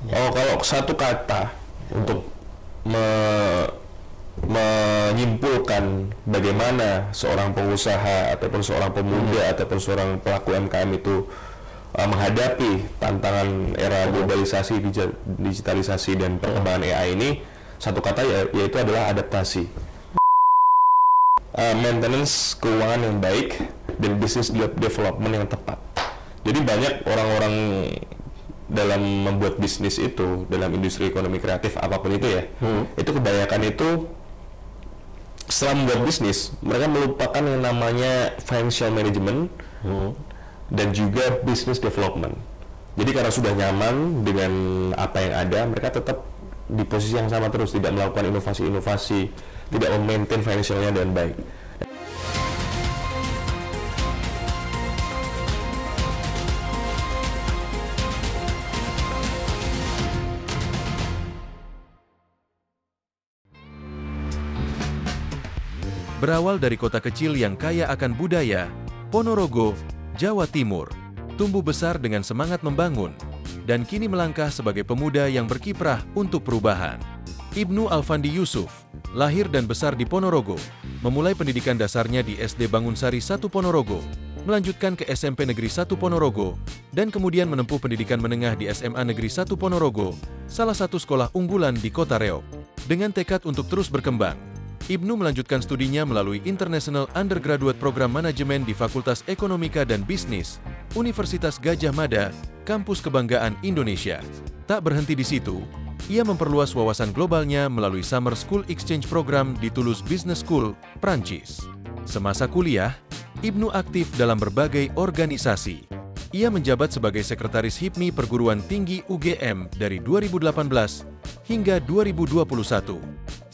Oh, kalau satu kata untuk menyimpulkan bagaimana seorang pengusaha ataupun seorang pemuda ataupun seorang pelaku UMKM itu menghadapi tantangan era globalisasi, digitalisasi dan perkembangan AI ini, satu kata yaitu adalah adaptasi. Maintenance keuangan yang baik dan business development yang tepat. Jadi banyak orang-orang dalam membuat bisnis itu, dalam industri ekonomi kreatif apapun itu ya, itu kebanyakan itu setelah membuat bisnis, mereka melupakan yang namanya financial management dan juga business development. Jadi karena sudah nyaman dengan apa yang ada, mereka tetap di posisi yang sama terus, tidak melakukan inovasi-inovasi, tidak memaintain financialnya dengan baik. Berawal dari kota kecil yang kaya akan budaya, Ponorogo, Jawa Timur, tumbuh besar dengan semangat membangun, dan kini melangkah sebagai pemuda yang berkiprah untuk perubahan. Ibnu Alfandi Yusuf, lahir dan besar di Ponorogo, memulai pendidikan dasarnya di SD Bangunsari 1 Ponorogo, melanjutkan ke SMP Negeri 1 Ponorogo, dan kemudian menempuh pendidikan menengah di SMA Negeri 1 Ponorogo, salah satu sekolah unggulan di Kota Reog. Dengan tekad untuk terus berkembang, Ibnu melanjutkan studinya melalui International Undergraduate Program Manajemen di Fakultas Ekonomika dan Bisnis, Universitas Gadjah Mada, Kampus Kebanggaan Indonesia. Tak berhenti di situ, ia memperluas wawasan globalnya melalui Summer School Exchange Program di Toulouse Business School, Prancis. Semasa kuliah, Ibnu aktif dalam berbagai organisasi. Ia menjabat sebagai Sekretaris HIPMI Perguruan Tinggi UGM dari 2018 hingga 2021.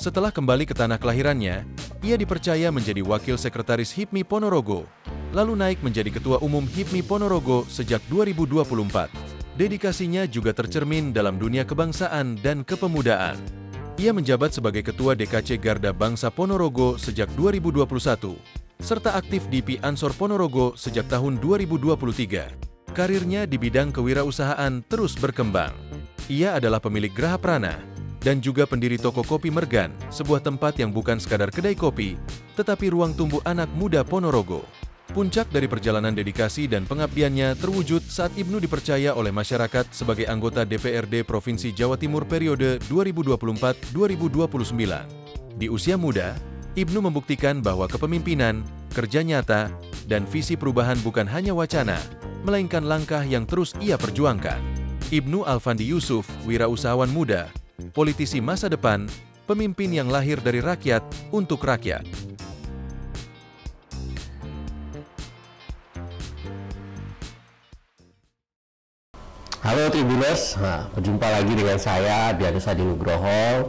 Setelah kembali ke tanah kelahirannya, ia dipercaya menjadi Wakil Sekretaris HIPMI Ponorogo, lalu naik menjadi Ketua Umum HIPMI Ponorogo sejak 2024. Dedikasinya juga tercermin dalam dunia kebangsaan dan kepemudaan. Ia menjabat sebagai Ketua DKC Garda Bangsa Ponorogo sejak 2021, serta aktif di IP Ansor Ponorogo sejak tahun 2023. Karirnya di bidang kewirausahaan terus berkembang. Ia adalah pemilik Graha Prana dan juga pendiri toko kopi Mergan, sebuah tempat yang bukan sekadar kedai kopi, tetapi ruang tumbuh anak muda Ponorogo. Puncak dari perjalanan dedikasi dan pengabdiannya terwujud saat Ibnu dipercaya oleh masyarakat sebagai anggota DPRD Provinsi Jawa Timur periode 2024-2029. Di usia muda, Ibnu membuktikan bahwa kepemimpinan, kerja nyata, dan visi perubahan bukan hanya wacana, melainkan langkah yang terus ia perjuangkan. Ibnu Alfandi Yusuf, wirausahawan muda, politisi masa depan, pemimpin yang lahir dari rakyat untuk rakyat. Halo Tribuners, berjumpa lagi dengan saya Adrianus Hadi Nugroho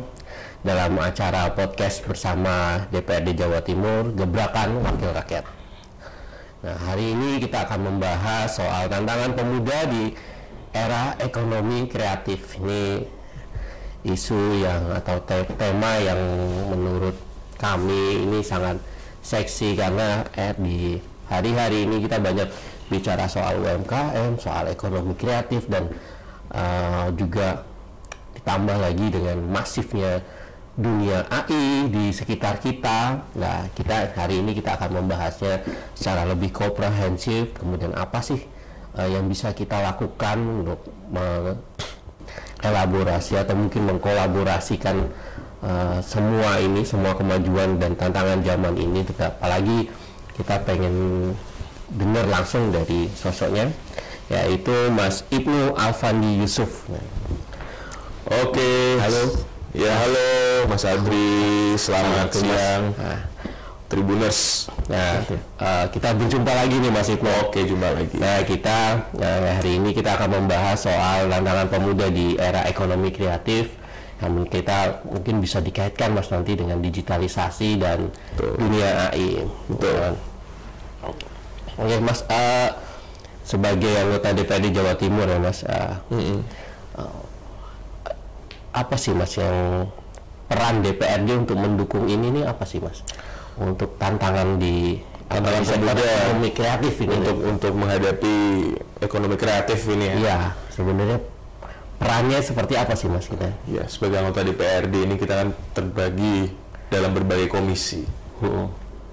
dalam acara podcast bersama DPRD Jawa Timur, Gebrakan Wakil Rakyat. Nah, hari ini kita akan membahas soal tantangan pemuda di era ekonomi kreatif. Ini isu yang atau tema yang menurut kami ini sangat seksi karena di hari-hari ini kita banyak bicara soal UMKM, soal ekonomi kreatif, dan juga ditambah lagi dengan masifnya dunia AI di sekitar kita. Nah, hari ini kita akan membahasnya secara lebih komprehensif. Kemudian apa sih yang bisa kita lakukan untuk elaborasi atau mungkin mengkolaborasikan semua kemajuan dan tantangan zaman ini, apalagi kita pengen dengar langsung dari sosoknya, yaitu Mas Ibnu Alfandi Yusuf. Oke, halo. Ya, halo Mas Adri, selamat siang. Tribuners. Nah, kita berjumpa lagi nih Mas Ibnu. Oke, jumpa lagi. Nah, hari ini kita akan membahas soal tantangan pemuda di era ekonomi kreatif, yang kita mungkin bisa dikaitkan Mas nanti dengan digitalisasi dan dunia AI. Betul. Oke Mas, sebagai anggota DPRD Jawa Timur ya Mas, apa sih Mas yang peran DPRD untuk mendukung ini nih, apa sih Mas untuk tantangan di ekonomi kreatif ini untuk menghadapi ekonomi kreatif ini ya? Iya, sebenarnya perannya seperti apa sih Mas kita? Ya, sebagai anggota DPRD ini kita kan terbagi dalam berbagai komisi.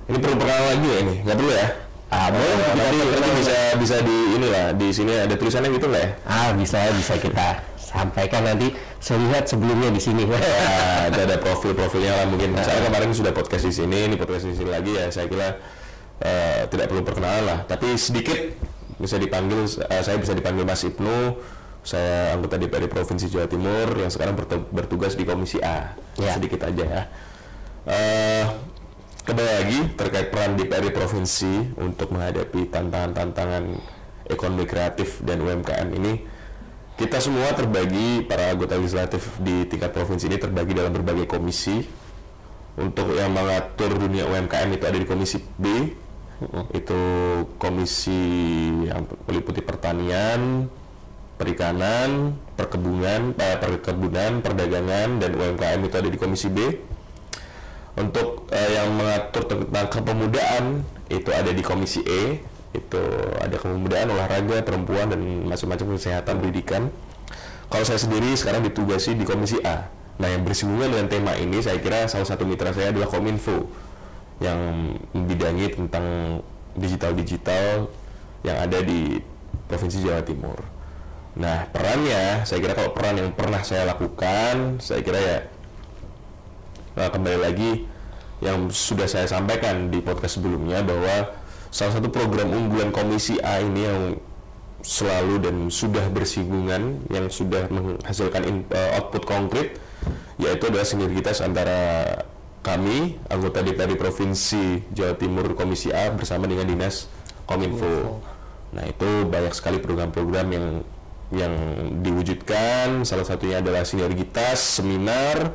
Ini perlu perkenalan lagi ya ini? Nggak perlu ya? Boleh. Nanti bisa di inilah, di sini ada tulisannya gitu nggak ya? Bisa kita sampaikan nanti. Saya lihat sebelumnya di sini. Ada profil-profilnya lah mungkin. Saya kemarin sudah podcast di sini, ini podcast di sini lagi ya. Saya kira tidak perlu perkenalan lah. Tapi sedikit bisa dipanggil, saya bisa dipanggil Mas Ibnu. Saya anggota DPRD Provinsi Jawa Timur yang sekarang bertugas di Komisi A. Sedikit aja ya. Kembali lagi terkait peran DPRD Provinsi untuk menghadapi tantangan-tantangan ekonomi kreatif dan UMKM ini, kita semua terbagi, para anggota legislatif di tingkat provinsi ini terbagi dalam berbagai komisi. Untuk yang mengatur dunia UMKM itu ada di Komisi B, itu komisi yang meliputi pertanian, perikanan, perkebunan, perdagangan, dan UMKM itu ada di Komisi B. Untuk yang mengatur tentang kepemudaan itu ada di Komisi E, itu ada kepemudaan, olahraga, perempuan, dan macam-macam kesehatan, pendidikan. Kalau saya sendiri sekarang ditugasi di Komisi A. Nah, yang bersinggungan dengan tema ini, saya kira salah satu mitra saya adalah Kominfo yang membidangi tentang digital yang ada di Provinsi Jawa Timur. Nah, perannya, saya kira kalau peran yang pernah saya lakukan, saya kira ya kembali lagi yang sudah saya sampaikan di podcast sebelumnya, bahwa salah satu program unggulan Komisi A ini yang selalu dan sudah bersinggungan, yang sudah menghasilkan output konkret, yaitu adalah sinergitas antara kami, anggota DPRD Provinsi Jawa Timur Komisi A bersama dengan Dinas Kominfo. Nah, itu banyak sekali program-program yang diwujudkan. Salah satunya adalah sinergitas, seminar,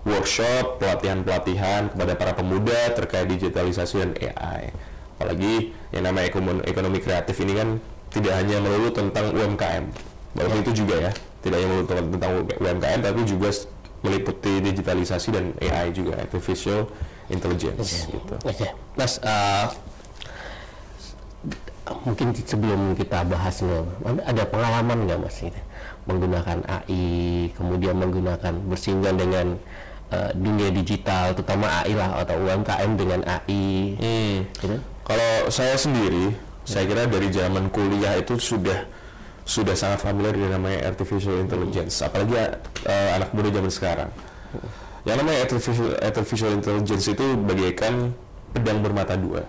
workshop, pelatihan-pelatihan kepada para pemuda terkait digitalisasi dan AI. Apalagi yang namanya ekonomi kreatif ini kan tidak hanya melulu tentang UMKM, walaupun itu juga ya, tidak hanya melulu tentang UMKM, tapi juga meliputi digitalisasi dan AI juga, artificial intelligence. Gitu. Mas, mungkin sebelum kita bahas, ada pengalaman nggak Mas menggunakan AI, kemudian menggunakan bersinggungan dengan dunia digital, terutama AI lah, atau UMKM dengan AI? Gitu? Kalau saya sendiri, saya kira dari zaman kuliah itu sudah sangat familiar dengan namanya artificial intelligence, apalagi anak muda zaman sekarang. Yang namanya artificial intelligence itu bagaikan pedang bermata dua.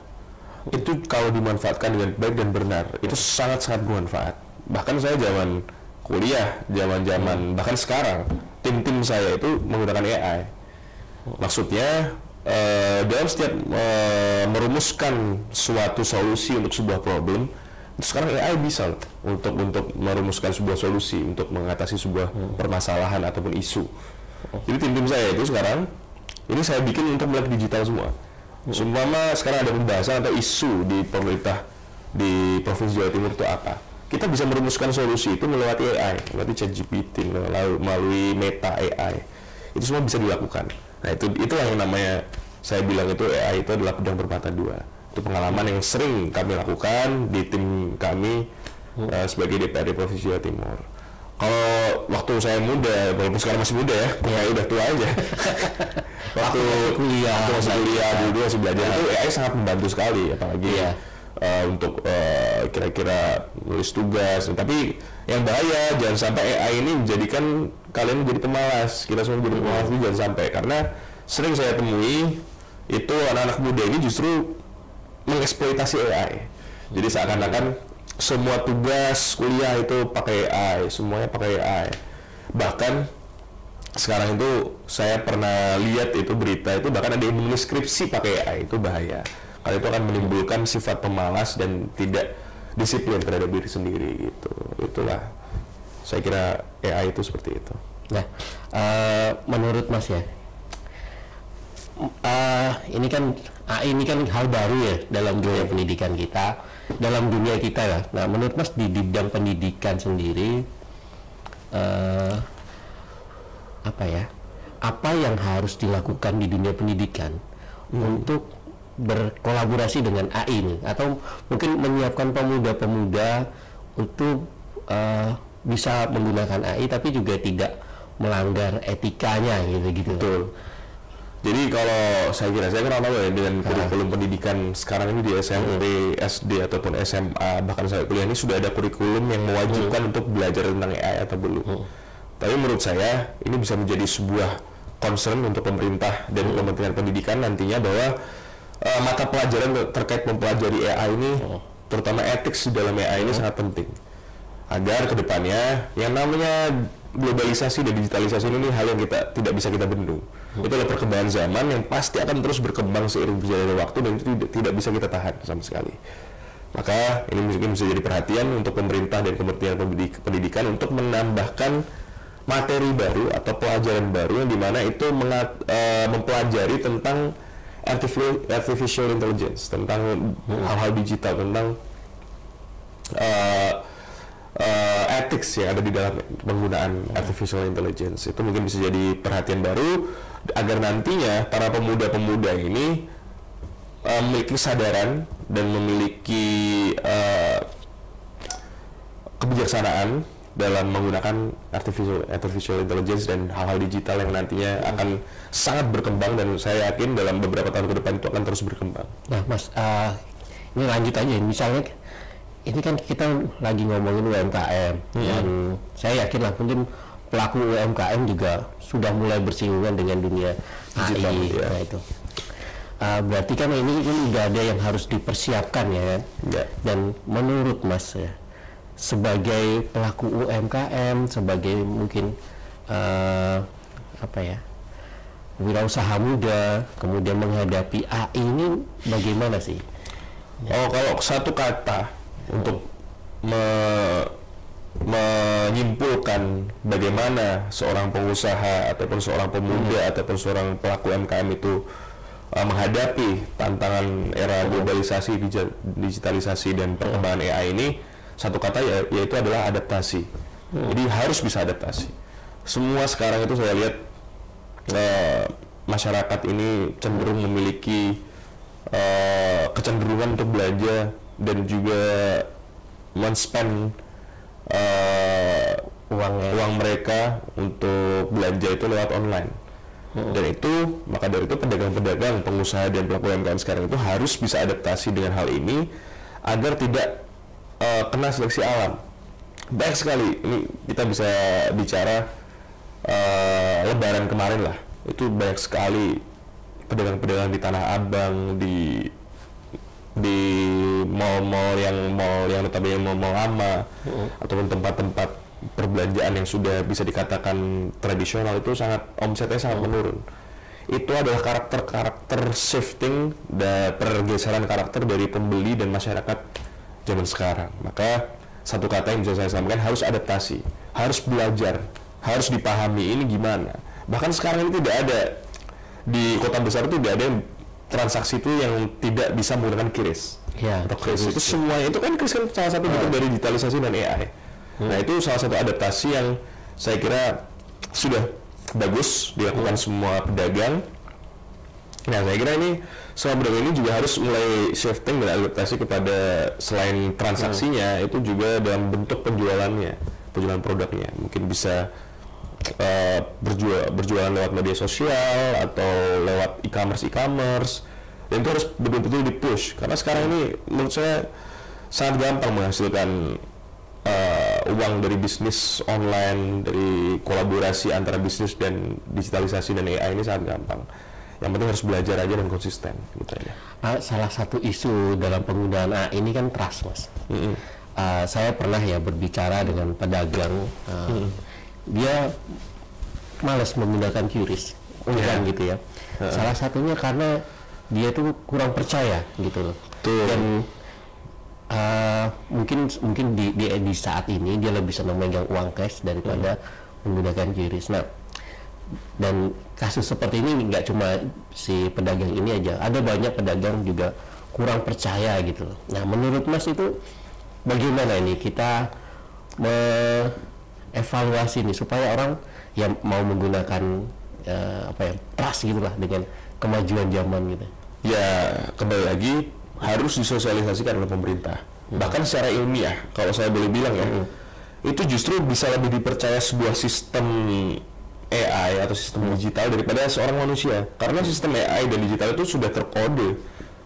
Itu kalau dimanfaatkan dengan baik dan benar, itu sangat-sangat bermanfaat. Bahkan saya zaman kuliah, zaman bahkan sekarang, tim saya itu menggunakan AI. Maksudnya dalam setiap merumuskan suatu solusi untuk sebuah problem, itu sekarang AI bisa loh, untuk merumuskan sebuah solusi, untuk mengatasi sebuah permasalahan ataupun isu. Jadi tim saya itu sekarang ini saya bikin untuk melek digital semua. Seumpama sekarang ada pembahasan atau isu di pemerintah di Provinsi Jawa Timur itu apa, kita bisa merumuskan solusi itu melalui AI, melalui ChatGPT, melalui Meta AI. Itu semua bisa dilakukan. Nah, itulah yang namanya, saya bilang itu AI itu adalah pedang bermata dua. Itu pengalaman yang sering kami lakukan di tim kami sebagai DPRD Provinsi Jawa Timur. Kalau waktu saya muda, walaupun sekarang masih muda ya, udah tua aja. waktu masih kuliah dulu masih belajar, itu AI sangat membantu sekali, apalagi untuk kira-kira nulis tugas. Tapi yang bahaya, jangan sampai AI ini menjadikan kalian menjadi pemalas, kita semua menjadi pemalas, itu jangan sampai. Karena sering saya temui itu anak-anak muda ini justru mengeksploitasi AI. Jadi seakan-akan semua tugas kuliah itu pakai AI, semuanya pakai AI. Bahkan sekarang itu saya pernah lihat itu berita itu, bahkan ada yang menulis skripsi pakai AI, itu bahaya. Karena itu akan menimbulkan sifat pemalas dan tidak disiplin terhadap diri sendiri gitu. Itulah saya kira AI itu seperti itu. Nah, menurut Mas ya, ini kan AI ini kan hal baru ya dalam dunia pendidikan kita, dalam dunia kita ya. Nah, menurut Mas di bidang pendidikan sendiri, apa yang harus dilakukan di dunia pendidikan untuk berkolaborasi dengan AI ini, atau mungkin menyiapkan pemuda-pemuda untuk bisa menggunakan AI tapi juga tidak melanggar etikanya gitu. Betul. Jadi kalau saya kira tahu ya dengan kurikulum pendidikan sekarang ini di SMP, SD ataupun SMA bahkan sampai kuliah ini sudah ada kurikulum yang mewajibkan untuk belajar tentang AI atau belum. Tapi menurut saya ini bisa menjadi sebuah concern untuk pemerintah dan Kementerian Pendidikan nantinya bahwa mata pelajaran terkait mempelajari AI ini, terutama etik di dalam AI ini sangat penting agar kedepannya yang namanya globalisasi dan digitalisasi ini hal yang kita tidak bisa kita bendung. Itu adalah perkembangan zaman yang pasti akan terus berkembang seiring berjalannya waktu dan itu tidak bisa kita tahan sama sekali. Maka ini mungkin bisa jadi perhatian untuk pemerintah dan Kementerian Pendidikan untuk menambahkan materi baru atau pelajaran baru yang dimana itu mempelajari tentang artificial intelligence, tentang hal-hal digital, tentang ethics yang ada di dalam penggunaan artificial intelligence. Itu mungkin bisa jadi perhatian baru agar nantinya para pemuda-pemuda ini memiliki kesadaran dan memiliki kebijaksanaan dalam menggunakan artificial intelligence dan hal-hal digital yang nantinya akan sangat berkembang dan saya yakin dalam beberapa tahun ke depan itu akan terus berkembang. Nah, Mas, ini lanjut aja. Misalnya ini kan kita lagi ngomongin UMKM dan saya yakin lah mungkin pelaku UMKM juga sudah mulai bersinggungan dengan dunia AI. Nah itu berarti kan ini udah ada yang harus dipersiapkan ya kan? Dan menurut Mas ya, sebagai pelaku UMKM, sebagai mungkin wirausaha muda, kemudian menghadapi AI ini bagaimana sih? Oh, kalau satu kata untuk menyimpulkan bagaimana seorang pengusaha ataupun seorang pemuda ataupun seorang pelaku UMKM itu menghadapi tantangan era globalisasi, digitalisasi dan perkembangan AI ini, satu kata yaitu adalah adaptasi. Jadi harus bisa adaptasi. Semua sekarang itu saya lihat masyarakat ini cenderung memiliki kecenderungan untuk belanja dan juga men-spend uang mereka untuk belanja itu lewat online. Dan itu, maka dari itu pedagang-pedagang, pengusaha dan pelaku UMKM sekarang itu harus bisa adaptasi dengan hal ini agar tidak kena seleksi alam. Banyak sekali, ini kita bisa bicara Lebaran kemarin lah, itu banyak sekali pedagang-pedagang di Tanah Abang, di mall-mall yang notabene mall lama ataupun tempat-tempat perbelanjaan yang sudah bisa dikatakan tradisional itu omsetnya sangat menurun. Itu adalah karakter shifting dan pergeseran karakter dari pembeli dan masyarakat zaman sekarang. Maka satu kata yang bisa saya sampaikan, harus adaptasi, harus belajar, harus dipahami ini gimana. Bahkan sekarang ini tidak ada di kota besar itu tidak ada transaksi itu yang tidak bisa menggunakan QRIS. Ya, atau QRIS itu semuanya itu kan QRIS kan salah satu bentuk dari digitalisasi dan AI. Nah itu salah satu adaptasi yang saya kira sudah bagus dilakukan semua pedagang. Nah saya kira ini semua pedagang ini juga harus mulai shifting dan adaptasi kepada selain transaksinya itu juga dalam bentuk penjualan produknya. Mungkin bisa berjualan lewat media sosial atau lewat e-commerce dan itu harus betul-betul di-push karena sekarang ini menurut saya sangat gampang menghasilkan uang dari bisnis online, dari kolaborasi antara bisnis dan digitalisasi dan AI ini sangat gampang. Yang penting harus belajar aja dan konsisten gitu aja. Salah satu isu dalam penggunaan AI ini kan trust, Mas. Saya pernah ya berbicara dengan pedagang, dia malas menggunakan QRIS, gitu ya. Salah satunya karena dia itu kurang percaya gitu loh. Dan mungkin di saat ini dia lebih senang megang uang cash daripada menggunakan QRIS. Nah, dan kasus seperti ini nggak cuma si pedagang ini aja, ada banyak pedagang juga kurang percaya gitu loh. Nah, menurut Mas itu bagaimana ini kita evaluasi nih supaya orang yang mau menggunakan trust gitulah dengan kemajuan zaman gitu. Ya kembali lagi harus disosialisasikan oleh pemerintah. Bahkan secara ilmiah kalau saya boleh bilang ya, itu justru bisa lebih dipercaya sebuah sistem AI atau sistem digital daripada seorang manusia, karena sistem AI dan digital itu sudah terkode,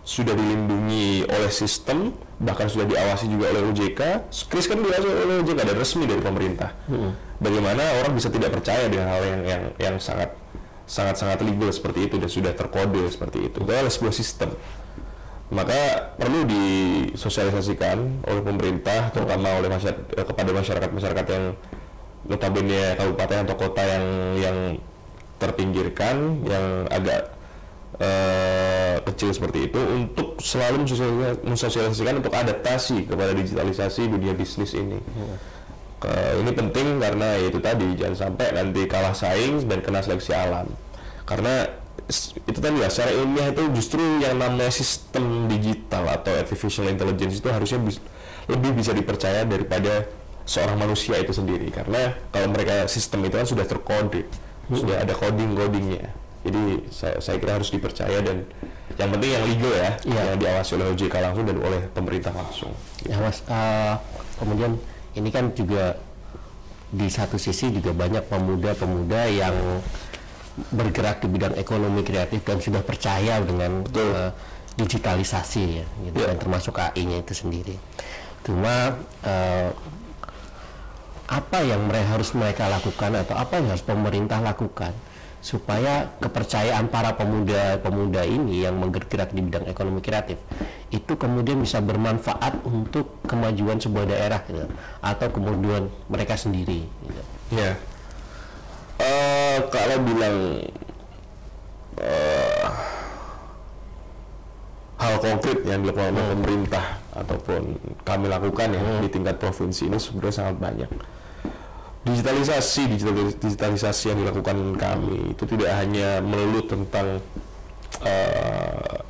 sudah dilindungi oleh sistem, bahkan sudah diawasi juga oleh OJK. Kris kan diawasi oleh OJK dan resmi dari pemerintah. Bagaimana orang bisa tidak percaya dengan hal yang sangat legal seperti itu dan sudah terkode seperti itu? Itu adalah sebuah sistem. Maka perlu disosialisasikan oleh pemerintah, terutama oleh kepada masyarakat yang notabene kabupaten atau kota yang terpinggirkan, yang agak kecil seperti itu, untuk selalu mensosialisasikan untuk adaptasi kepada digitalisasi dunia bisnis ini. Ini penting karena itu tadi, jangan sampai nanti kalah saing dan kena seleksi alam. Karena itu tadi ya, secara ilmiah itu justru yang namanya sistem digital atau artificial intelligence itu harusnya lebih bisa dipercaya daripada seorang manusia itu sendiri, karena kalau mereka sistem itu kan sudah terkode, sudah ada codingnya. Jadi saya kira harus dipercaya, dan yang penting yang legal ya, yang diawasi oleh OJK langsung dan oleh pemerintah langsung. Ya Mas, kemudian ini kan juga di satu sisi juga banyak pemuda-pemuda yang bergerak di bidang ekonomi kreatif dan sudah percaya dengan digitalisasi ya, gitu, dan termasuk AI-nya itu sendiri. Cuma apa yang harus mereka lakukan atau apa yang harus pemerintah lakukan supaya kepercayaan para pemuda ini yang bergerak di bidang ekonomi kreatif itu kemudian bisa bermanfaat untuk kemajuan sebuah daerah gitu, atau kemajuan mereka sendiri gitu. Ya. Kalau bilang hal konkret yang dilakukan oleh pemerintah ataupun kami lakukan ya di tingkat provinsi ini sebenarnya sangat banyak. Digitalisasi yang dilakukan kami itu tidak hanya melulu tentang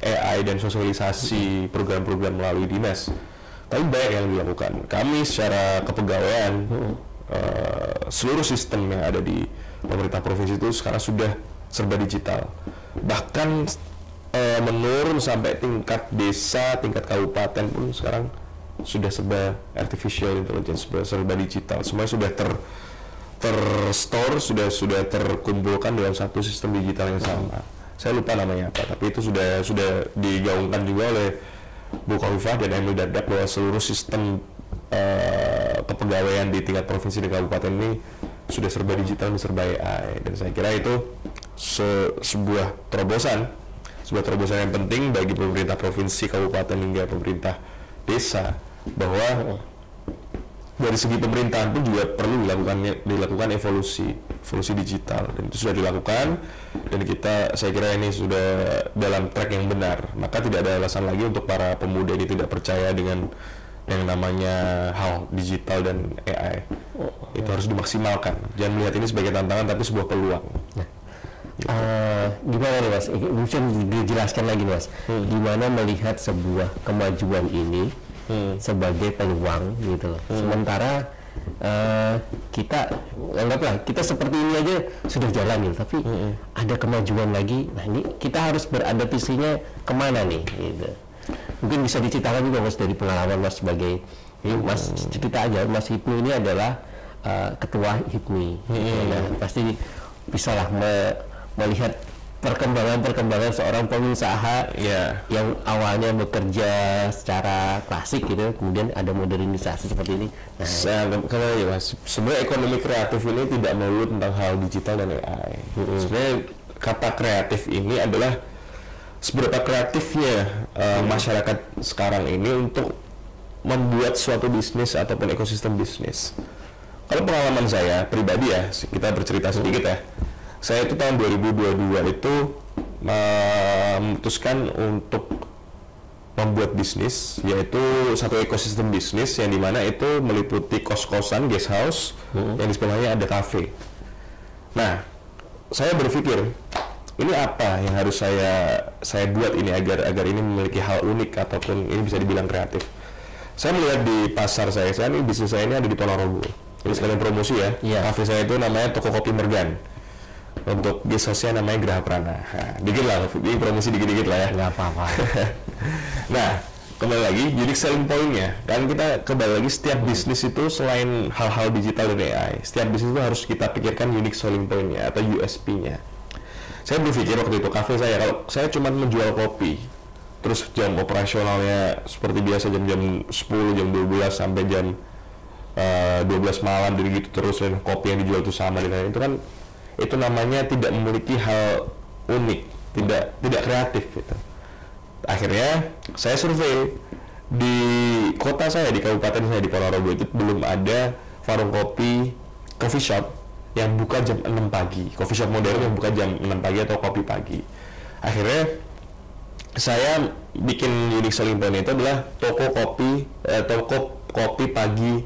AI dan sosialisasi program-program melalui dinas, tapi banyak yang dilakukan. Kami secara kepegawaian, seluruh sistem yang ada di pemerintah provinsi itu sekarang sudah serba digital. Bahkan menurun sampai tingkat desa, tingkat kabupaten pun sekarang sudah serba artificial intelligence, serba digital. Semua sudah terstore, sudah terkumpulkan dalam satu sistem digital yang sama. Saya lupa namanya apa, tapi itu sudah digaungkan juga oleh Bu Khofifah dan Emil Dardak bahwa seluruh sistem kepegawaian di tingkat provinsi dan kabupaten ini sudah serba digital dan serba AI, dan saya kira itu sebuah terobosan yang penting bagi pemerintah provinsi, kabupaten hingga pemerintah desa, bahwa dari segi pemerintahan pun juga perlu dilakukan evolusi digital, dan itu sudah dilakukan, dan saya kira ini sudah dalam track yang benar. Maka tidak ada alasan lagi untuk para pemuda ini tidak percaya dengan yang namanya hal digital dan AI. Itu harus dimaksimalkan. Jangan melihat ini sebagai tantangan, tapi sebuah peluang. Gimana nih Mas? Mungkin dijelaskan lagi Mas. Gimana melihat sebuah kemajuan ini sebagai peluang gitu loh. Sementara kita anggaplah kita seperti ini aja sudah jalan gitu, tapi ada kemajuan lagi. Nah ini kita harus beradaptasinya kemana nih gitu. Mungkin bisa diceritakan juga Mas dari pengalaman Mas sebagai Mas, cerita aja Mas Hipmi ini adalah ketua Hipmi. Nah, pasti bisalah melihat perkembangan seorang pengusaha yang awalnya bekerja secara klasik gitu, kemudian ada modernisasi seperti ini. Nah, kalau ya Mas, sebenarnya ekonomi kreatif ini tidak melulu tentang hal digital dan AI. Sebenarnya kata kreatif ini adalah seberapa kreatifnya masyarakat sekarang ini untuk membuat suatu bisnis ataupun ekosistem bisnis. Kalau pengalaman saya pribadi ya, kita bercerita sedikit ya. Saya itu tahun 2022 itu memutuskan untuk membuat bisnis, yaitu satu ekosistem bisnis yang dimana itu meliputi kos-kosan, guest house, yang di sebelahnya ada kafe. Nah, saya berpikir ini apa yang harus saya buat ini agar ini memiliki hal unik ataupun ini bisa dibilang kreatif. Saya melihat di pasar saya ini bisnis saya ini ada di Ponorogo. Jadi sekalian promosi ya. Kafe saya itu namanya Toko Kopi Mergan. Untuk guest house-nya namanya Graha Prana. Nah, dikit lah, ini promosi dikit-dikit lah ya. Nggak apa-apa. Nah, kembali lagi unique selling point-nya. Kan kita kembali lagi setiap bisnis itu selain hal-hal digital dan AI, setiap bisnis itu harus kita pikirkan unique selling point-nya atau USP-nya. Saya berpikir waktu itu kafe saya, kalau saya cuma menjual kopi, terus jam operasionalnya seperti biasa jam 10, jam 12 sampai jam 12 malam, jadi gitu terus, dan kopi yang dijual itu sama dengan itu kan, itu namanya tidak memiliki hal unik, tidak kreatif gitu. Akhirnya saya survei di kota saya, di kabupaten saya, di Ponorogo itu belum ada warung kopi, coffee shop yang buka jam 6 pagi, coffee shop modern yang buka jam 6 pagi atau kopi pagi. Akhirnya saya bikin unique selling point itu adalah toko kopi pagi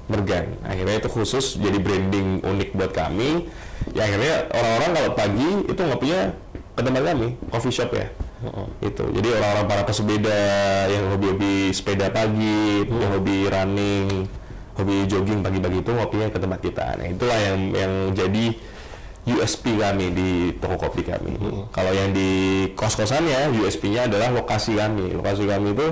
Mergan. Akhirnya itu khusus jadi branding unik buat kami. Ya akhirnya orang-orang kalau pagi itu ngopinya ke tempat kami, coffee shop ya. Itu. Jadi orang-orang para pesepeda yang hobi sepeda pagi, yang hobi running, hobi jogging pagi-pagi itu ngopinya ke tempat kita. Nah, itulah yang jadi USP kami di toko kopi kami. Kalau yang di kos-kosannya, USP-nya adalah lokasi kami. Lokasi kami itu,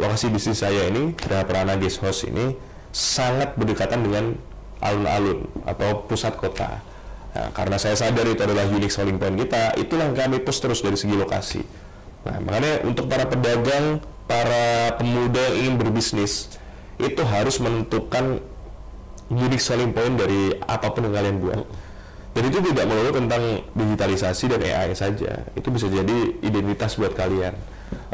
lokasi bisnis saya ini, Prana Guest House ini sangat berdekatan dengan alun-alun atau pusat kota. Nah, karena saya sadar itu adalah unique selling point kita, itulah yang kami push terus dari segi lokasi. Nah, makanya untuk para pedagang, para pemuda yang ingin berbisnis, itu harus menentukan unique selling point dari apapun yang kalian buat. Dan itu tidak melulu tentang digitalisasi dan AI saja, itu bisa jadi identitas buat kalian.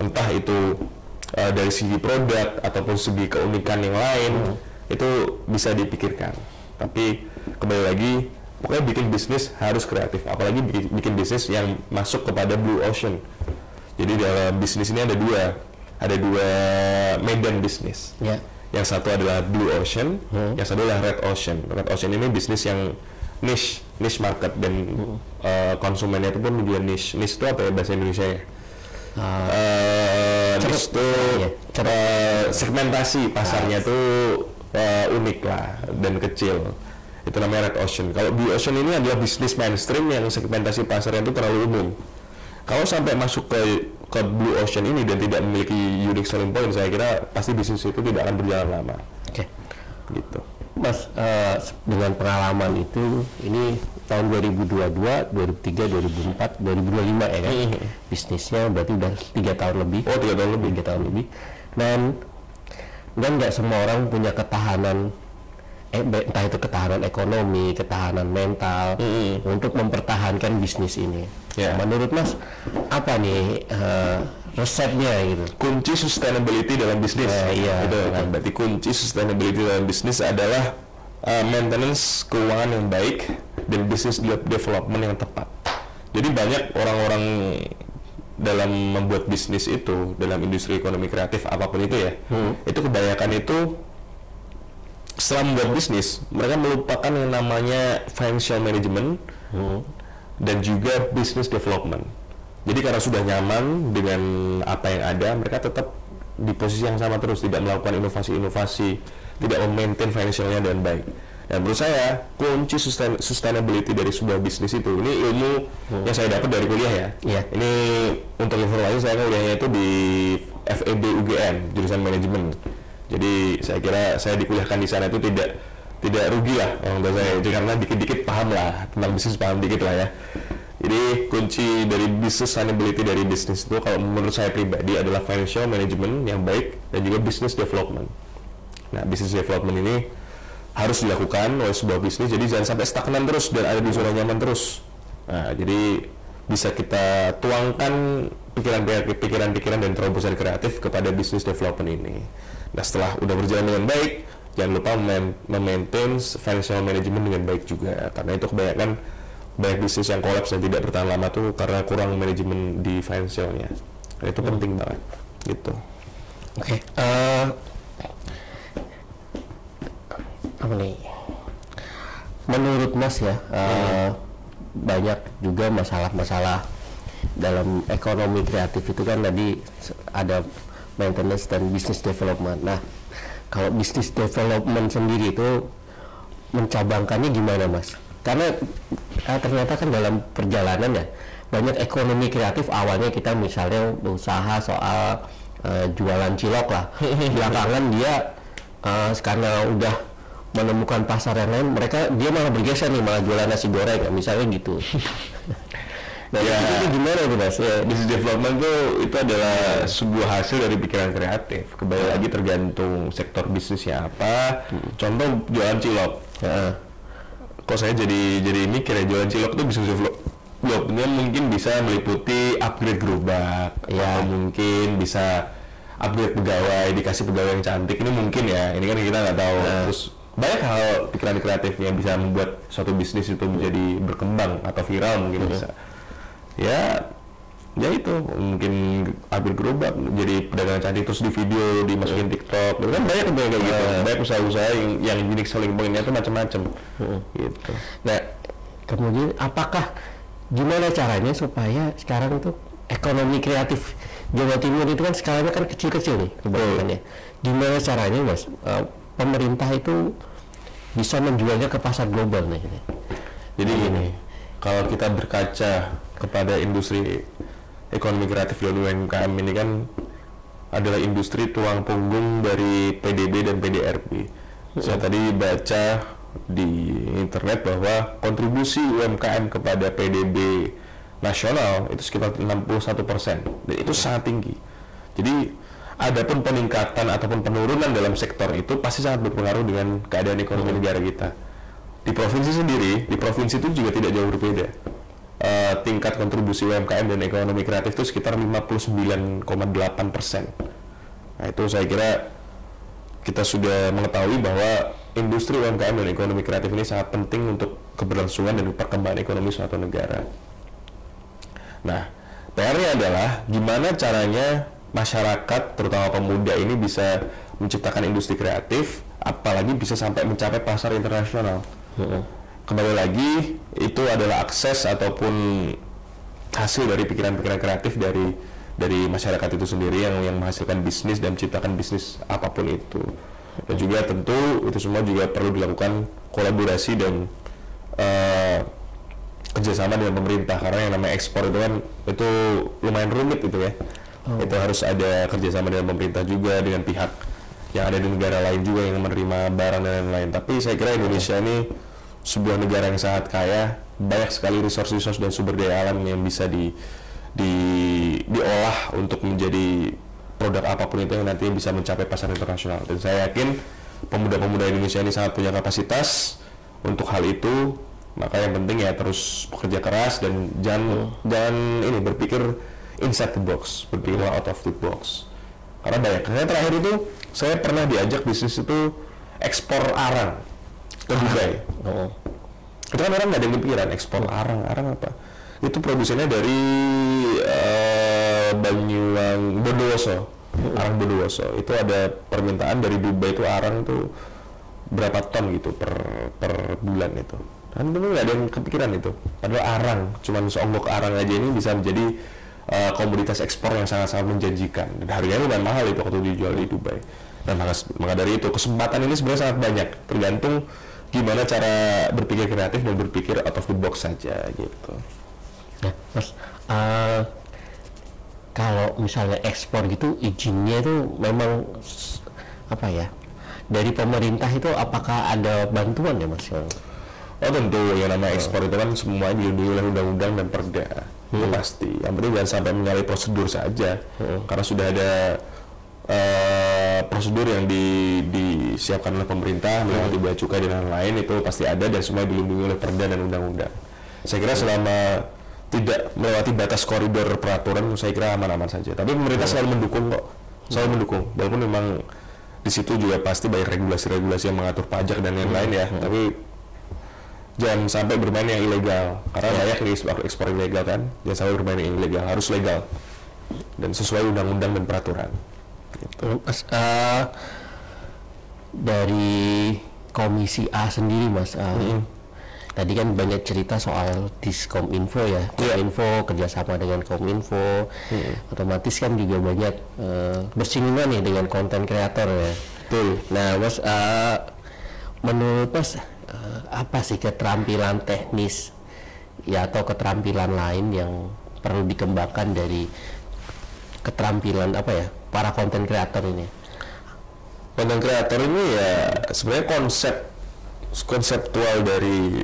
Entah itu dari segi produk ataupun segi keunikan yang lain, itu bisa dipikirkan. Tapi kembali lagi, pokoknya bikin bisnis harus kreatif, apalagi bikin bisnis yang masuk kepada blue ocean. Jadi dalam bisnis ini ada dua medan bisnis. Yang satu adalah blue ocean, yang satu adalah red ocean. Red ocean ini bisnis yang niche market, dan konsumennya itu pun juga niche. Niche itu apa ya bahasa Indonesia ya? Niche itu segmentasi pasarnya itu unik lah dan kecil. Itu namanya red ocean. Kalau blue ocean ini adalah bisnis mainstream yang segmentasi pasarnya itu terlalu umum. Kalau sampai masuk ke blue ocean ini dan tidak memiliki unique selling point, saya kira pasti bisnis itu tidak akan berjalan lama. Oke. Gitu. Mas, dengan pengalaman itu, ini tahun 2022, 2003, 2004, 2025 ya kan? Bisnisnya berarti udah 3 tahun lebih. Oh, 3 tahun lebih. 3 tahun lebih. Dan nggak semua orang punya ketahanan, entah itu ketahanan ekonomi, ketahanan mental, untuk mempertahankan bisnis ini. Menurut Mas, apa nih resepnya gitu? Kunci sustainability dalam bisnis. Itu kan. Berarti kunci sustainability dalam bisnis adalah maintenance keuangan yang baik dan business development yang tepat. Jadi banyak orang-orang dalam membuat bisnis itu, dalam industri ekonomi kreatif apapun itu ya, itu kebanyakan itu setelah membuat bisnis, mereka melupakan yang namanya financial management dan juga business development. Jadi karena sudah nyaman dengan apa yang ada, mereka tetap di posisi yang sama terus, tidak melakukan inovasi-inovasi, tidak memaintain financialnya dengan baik. Dan menurut saya, kunci sustainability dari sebuah bisnis itu, ini ilmu yang saya dapat dari kuliah ya. Ini untuk informasi, saya kuliahnya itu di FEB UGM, jurusan manajemen. Jadi saya kira saya dikuliahkan di sana itu tidak rugi lah orang tua saya, karena dikit-dikit paham lah tentang bisnis, paham dikit lah ya. Jadi kunci dari business sustainability dari bisnis itu kalau menurut saya pribadi adalah financial management yang baik dan juga business development. Nah, business development ini harus dilakukan oleh sebuah bisnis, jadi jangan sampai stagnan terus dan ada di zona nyaman terus. Nah, jadi bisa kita tuangkan pikiran-pikiran dan terobosan kreatif kepada business development ini. Nah, setelah udah berjalan dengan baik, jangan lupa memaintain financial management dengan baik juga, karena itu kebanyakan banyak bisnis yang kolaps dan tidak bertahan lama tuh karena kurang manajemen di financialnya. Nah, itu penting banget gitu. Oke. Apa nih? Menurut Mas ya, banyak juga masalah-masalah dalam ekonomi kreatif itu kan tadi ada maintenance dan business development. Nah, kalau business development sendiri itu mencabangkannya gimana Mas? Karena ternyata kan dalam perjalanan ya banyak ekonomi kreatif, awalnya kita misalnya berusaha soal jualan cilok lah. Belakangan dia karena udah menemukan pasar yang lain, dia malah bergeser nih, malah jualan nasi goreng misalnya gitu. Nah, itu gimana tuh Mas? Ya, business development itu adalah sebuah hasil dari pikiran kreatif. Kembali lagi tergantung sektor bisnisnya apa. Contoh jualan cilok. Kok saya jadi mikir ya, jualan cilok itu bisnis developmentnya mungkin bisa meliputi upgrade gerobak, atau mungkin bisa upgrade pegawai, dikasih pegawai yang cantik. Ini mungkin ya, ini kan kita nggak tahu. Terus banyak hal pikiran kreatifnya yang bisa membuat suatu bisnis itu menjadi berkembang atau viral mungkin bisa. Ya itu mungkin upgrade gerobak jadi pedagang cantik, terus di video dimasukin TikTok. Itu kan banyak kayak gitu. Banyak usaha-usaha yang unique selling point-nya itu macam-macam. Gitu. Nah, kemudian gimana caranya supaya sekarang itu ekonomi kreatif Jawa Timur itu kan skalanya kan kecil-kecil nih kebanyakannya. Gimana caranya Mas pemerintah itu bisa menjualnya ke pasar global nih? Jadi gini, kalau kita berkaca kepada industri ekonomi kreatif dan UMKM ini kan adalah industri tulang punggung dari PDB dan PDRB. Saya tadi baca di internet bahwa kontribusi UMKM kepada PDB nasional itu sekitar 61%, dan itu sangat tinggi. Jadi adapun peningkatan ataupun penurunan dalam sektor itu pasti sangat berpengaruh dengan keadaan ekonomi negara kita. Di provinsi sendiri, di provinsi itu juga tidak jauh berbeda. Tingkat kontribusi UMKM dan ekonomi kreatif itu sekitar 59,8%. Nah, itu saya kira kita sudah mengetahui bahwa industri UMKM dan ekonomi kreatif ini sangat penting untuk keberlangsungan dan perkembangan ekonomi suatu negara. Nah, PR-nya adalah gimana caranya masyarakat, terutama pemuda ini bisa menciptakan industri kreatif, apalagi bisa sampai mencapai pasar internasional. Kembali lagi, itu adalah akses ataupun hasil dari pikiran-pikiran kreatif dari masyarakat itu sendiri yang menghasilkan bisnis dan menciptakan bisnis apapun itu. Dan juga tentu itu semua juga perlu dilakukan kolaborasi dan kerjasama dengan pemerintah, karena yang namanya ekspor itu kan itu lumayan rumit gitu ya. Itu harus ada kerjasama dengan pemerintah juga, dengan pihak yang ada di negara lain juga yang menerima barang dan lain-lain. Tapi saya kira Indonesia ini sebuah negara yang sangat kaya, banyak sekali resource dan sumber daya alam yang bisa diolah untuk menjadi produk apapun itu yang nantinya bisa mencapai pasar internasional. Dan saya yakin pemuda-pemuda Indonesia ini sangat punya kapasitas untuk hal itu. Maka yang penting ya terus bekerja keras dan jangan ini berpikir inside the box, berpikir out of the box. Karena banyak. Saya terakhir itu saya pernah diajak bisnis itu ekspor arang ke Dubai. Itu kan orang nggak ada yang kepikiran ekspor arang apa? Itu produsennya dari Bondowoso, arang Bondowoso. Itu ada permintaan dari Dubai itu arang itu berapa ton gitu per bulan itu. Dan benar nggak ada yang kepikiran itu. Padahal arang, cuman seonggok arang aja ini bisa menjadi komoditas ekspor yang sangat-sangat menjanjikan. Dan harganya lumayan mahal itu waktu dijual di Dubai. Dan maka dari itu kesempatan ini sebenarnya sangat banyak. Tergantung gimana cara berpikir kreatif dan berpikir out of the box saja gitu. Nah, Mas, kalau misalnya ekspor gitu izinnya itu memang apa ya? Dari pemerintah itu apakah ada bantuan ya Mas? Oh tentu, yang namanya ekspor itu kan semua dilindungi oleh undang-undang dan perda. Itu pasti. Yang penting jangan sampai menyalahi prosedur saja. Karena sudah ada prosedur yang disiapkan oleh pemerintah melewati bea cukai dan lain-lain, itu pasti ada dan semua dilindungi oleh perda dan undang-undang. Saya kira selama tidak melewati batas koridor peraturan, saya kira aman-aman saja. Tapi pemerintah selalu mendukung kok, selalu mendukung. Walaupun memang di situ juga pasti banyak regulasi-regulasi yang mengatur pajak dan lain-lain ya. Tapi jangan sampai bermain yang ilegal, karena banyak yang ekspor ilegal kan. Jangan sampai bermain yang ilegal, harus legal dan sesuai undang-undang dan peraturan. Gitu. Mas, dari Komisi A sendiri Mas, tadi kan banyak cerita soal Diskominfo ya, Kominfo kerjasama dengan Kominfo, otomatis kan juga banyak bersinggungan nih dengan konten kreator ya. Betul. Nah Mas, menurut Mas apa sih keterampilan teknis ya atau keterampilan lain yang perlu dikembangkan dari keterampilan apa ya para konten kreator ini? Konten kreator ini ya sebenarnya konseptual dari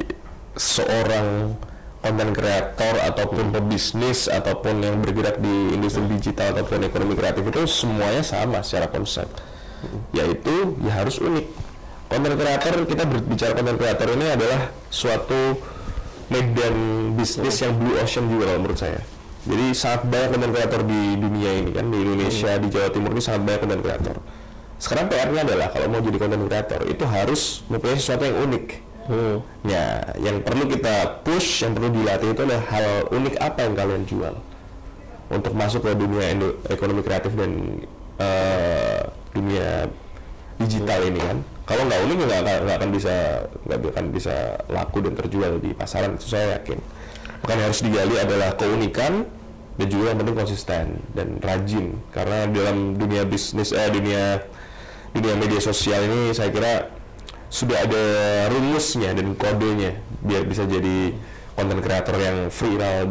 seorang konten kreator ataupun pebisnis ataupun yang bergerak di industri digital ataupun ekonomi kreatif itu semuanya sama secara konsep, yaitu ya harus unik. Konten kreator, kita berbicara konten kreator ini adalah suatu medan bisnis yang blue ocean juga kalau menurut saya. Jadi sangat banyak konten kreator di dunia ini kan, di Indonesia, di Jawa Timur ini sangat banyak konten kreator. Sekarang PR-nya adalah kalau mau jadi konten kreator itu harus mempunyai sesuatu yang unik. Ya, yang perlu kita push, yang perlu dilatih itu adalah hal unik apa yang kalian jual untuk masuk ke dunia ekonomi kreatif dan dunia digital ini kan. Kalau nggak unik nggak akan bisa laku dan terjual di pasaran, itu saya yakin. Makanya harus digali adalah keunikan dan juga yang penting konsisten dan rajin, karena dalam dunia bisnis dunia media sosial ini saya kira sudah ada rumusnya dan kodenya biar bisa jadi konten kreator yang viral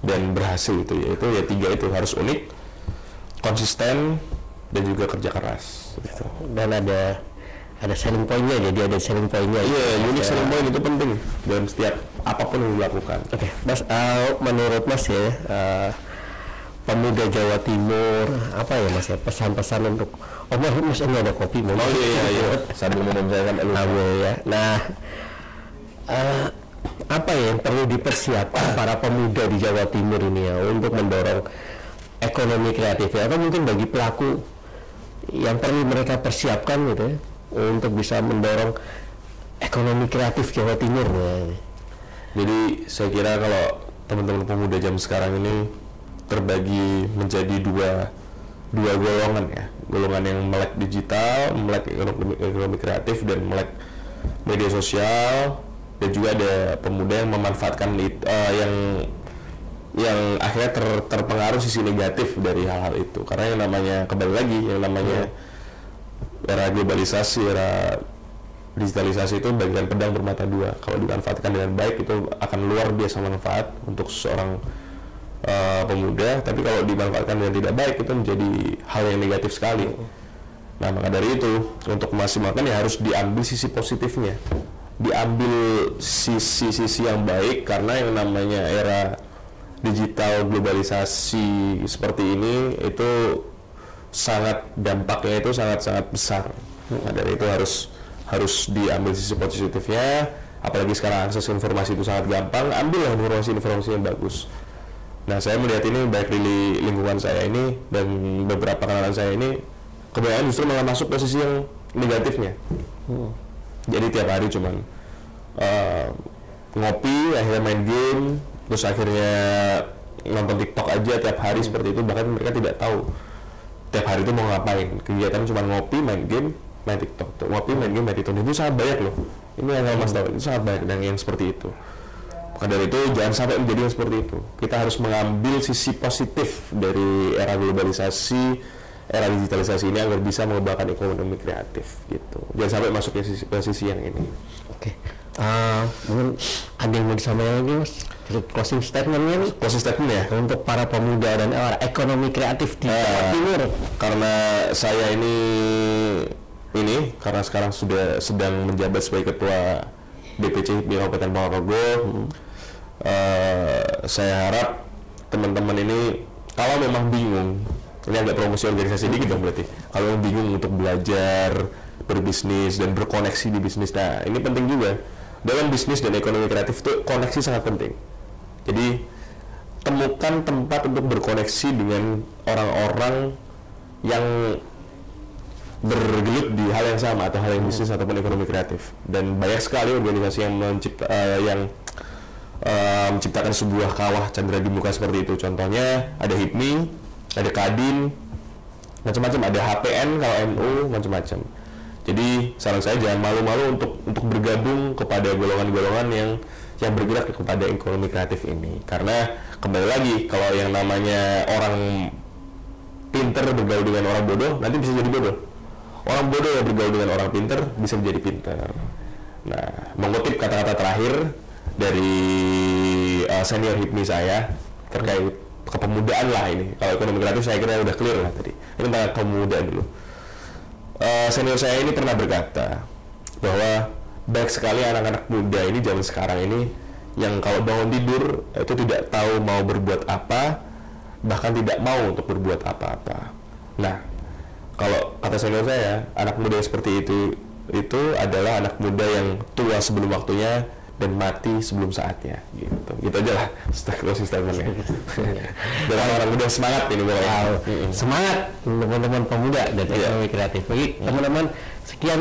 dan berhasil itu, yaitu ya 3 itu, harus unik, konsisten, dan juga kerja keras gitu. Dan ada selling point-nya, jadi ada selling point-nya. Iya, unique selling point itu penting dalam setiap apapun yang dilakukan. Oke, Mas, menurut Mas ya, pemuda Jawa Timur, apa ya Mas ya, pesan-pesan untuk Mas ini ada kopi mau? Oh iya, sambil minum saya kan ya. Nah, apa ya yang perlu dipersiapkan para pemuda di Jawa Timur ini ya untuk mendorong ekonomi kreatif ya, atau mungkin bagi pelaku yang perlu mereka persiapkan gitu ya untuk bisa mendorong ekonomi kreatif Jawa Timur ya. Jadi saya kira kalau teman-teman pemuda jam sekarang ini terbagi menjadi dua golongan ya, golongan yang melek digital, melek ekonomi kreatif, dan melek media sosial, dan juga ada pemuda yang memanfaatkan yang akhirnya terpengaruh sisi negatif dari hal-hal itu, karena yang namanya kembali lagi yang namanya era globalisasi, era digitalisasi itu bagian pedang bermata dua. Kalau dimanfaatkan dengan baik itu akan luar biasa manfaat untuk seorang pemuda, tapi kalau dimanfaatkan dengan tidak baik itu menjadi hal yang negatif sekali. Nah, maka dari itu untuk memaksimalkan ya harus diambil sisi positifnya, diambil sisi yang baik, karena yang namanya era digital globalisasi seperti ini itu dampaknya itu sangat besar. Nah, dari itu harus diambil sisi positifnya, apalagi sekarang akses informasi itu sangat gampang, ambillah informasi yang bagus. Nah, saya melihat ini baik di lingkungan saya ini dan beberapa kenalan saya ini kebanyakan justru malah masuk ke sisi yang negatifnya. Jadi tiap hari cuman ngopi, akhirnya main game, terus akhirnya nonton TikTok aja tiap hari seperti itu, bahkan mereka tidak tahu tiap hari itu mau ngapain. Kegiatan cuma ngopi, main game, main TikTok, ngopi, main game, main TikTok. Itu sangat banyak loh. Ini yang Mas tahu, itu sangat banyak yang seperti itu. Maka dari itu jangan sampai menjadi yang seperti itu. Kita harus mengambil sisi positif dari era globalisasi, era digitalisasi ini agar bisa mengembangkan ekonomi kreatif gitu. Jangan sampai masuk ke sisi yang ini. Oke. Mungkin ada yang mau disampaikan lagi Mas? Closing statement-nya nih. Closing statement ya untuk para pemuda dan ekonomi kreatif di Jawa Timur. Karena saya ini karena sekarang sudah sedang menjabat sebagai ketua DPC HIPMI Kabupaten Ponorogo. Saya harap teman-teman ini kalau memang bingung, ini agak promosi organisasi dikit dong berarti. Kalau memang bingung untuk belajar, berbisnis dan berkoneksi di bisnis, nah ini penting juga. Dalam bisnis dan ekonomi kreatif itu koneksi sangat penting. Jadi temukan tempat untuk berkoneksi dengan orang-orang yang bergelut di hal yang sama atau hal yang bisnis ataupun ekonomi kreatif. Dan banyak sekali organisasi yang menciptakan sebuah kawah candra di muka seperti itu. Contohnya ada HIPMI, ada Kadin, macam-macam, ada HPN kalau MU, macam-macam. Jadi saran saya jangan malu-malu untuk bergabung kepada golongan-golongan yang bergerak kepada ekonomi kreatif ini. Karena kembali lagi, kalau yang namanya orang pinter bergaul dengan orang bodoh, nanti bisa jadi bodoh. Orang bodoh yang bergaul dengan orang pinter bisa menjadi pinter. Nah, mengutip kata-kata terakhir dari senior HIPMI saya terkait kepemudaan lah ini. Kalau ekonomi kreatif saya kira udah clear lah tadi. Ini tentang kaum muda dulu. Senior saya ini pernah berkata bahwa banyak sekali anak-anak muda ini zaman sekarang ini yang kalau bangun tidur itu tidak tahu mau berbuat apa, bahkan tidak mau untuk berbuat apa-apa. Nah, kalau kata senior saya, anak muda yang seperti itu adalah anak muda yang tua sebelum waktunya dan mati sebelum saatnya, gitu aja lah closing statementnya. Dan orang muda semangat ini pokoknya. Semangat teman-teman pemuda dan ekonomi kreatif. Baik teman-teman, sekian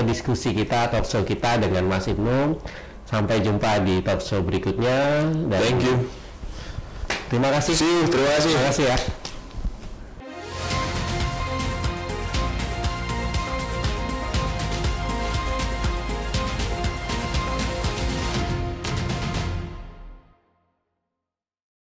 diskusi kita, talk show kita dengan Mas Ibnu. Sampai jumpa di talk show berikutnya. Thank you. Terima kasih. Terima kasih. Terima kasih ya.